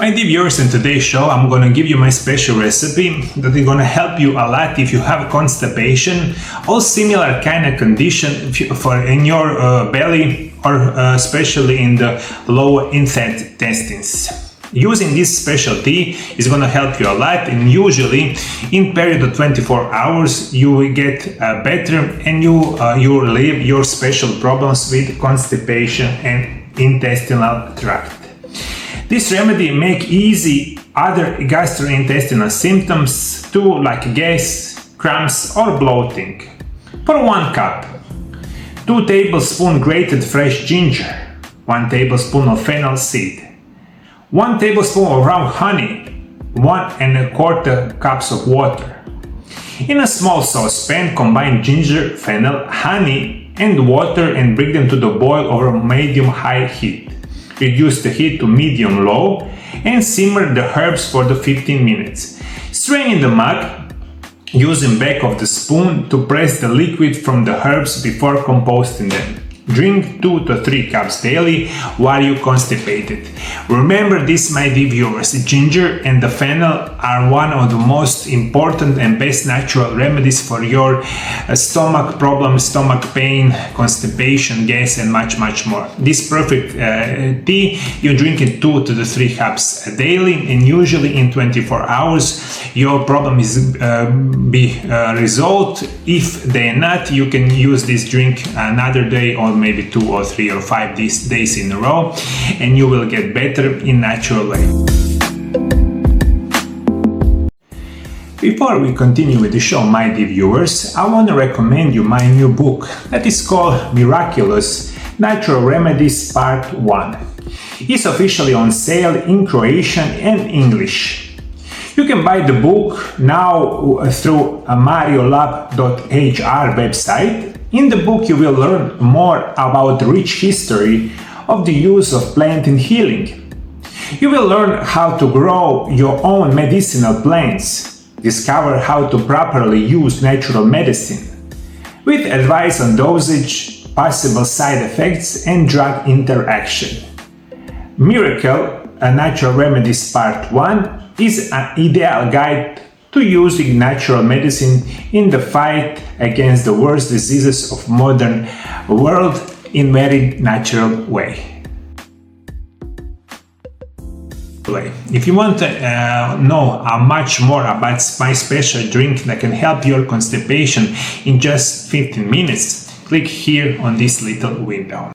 My dear viewers, in today's show I'm going to give you my special recipe that is going to help you a lot if you have constipation or similar kind of condition in your belly or especially in the lower intestines. Using this special tea is going to help you a lot, and usually in period of 24 hours you will get better and you will relieve your special problems with constipation and intestinal tract. This remedy make easy other gastrointestinal symptoms too, like gas, cramps or bloating. For 1 cup, 2 tablespoons grated fresh ginger, 1 tablespoon of fennel seed, 1 tablespoon of raw honey, 1¼ cups of water. In a small saucepan, combine ginger, fennel, honey and water and bring them to the boil over medium-high heat. Reduce the heat to medium-low and simmer the herbs for the 15 minutes. Strain in the mug, using back of the spoon to press the liquid from the herbs before composting them. Drink 2 to 3 cups daily while you constipated. Remember this, my dear viewers, ginger and the fennel are one of the most important and best natural remedies for your stomach problems, stomach pain, constipation, gas and much more. This perfect tea, you drink it 2 to 3 cups daily, and usually in 24 hours your problem is be resolved. If they are not, you can use this drink another day or maybe 2 or 3 or 5 days in a row, and you will get better in natural way. Before we continue with the show, my dear viewers, I want to recommend you my new book that is called Miraculous Natural Remedies Part 1. It's officially on sale in Croatian and English. You can buy the book now through mariolab.hr website. In the book you will learn more about the rich history of the use of plant in healing. You will learn how to grow your own medicinal plants, discover how to properly use natural medicine, with advice on dosage, possible side effects and drug interaction. Miracle, a Natural Remedies Part 1 is an ideal guide to using natural medicine in the fight against the worst diseases of modern world in very natural way. If you want to know much more about my special drink that can help your constipation in just 15 minutes, click here on this little window.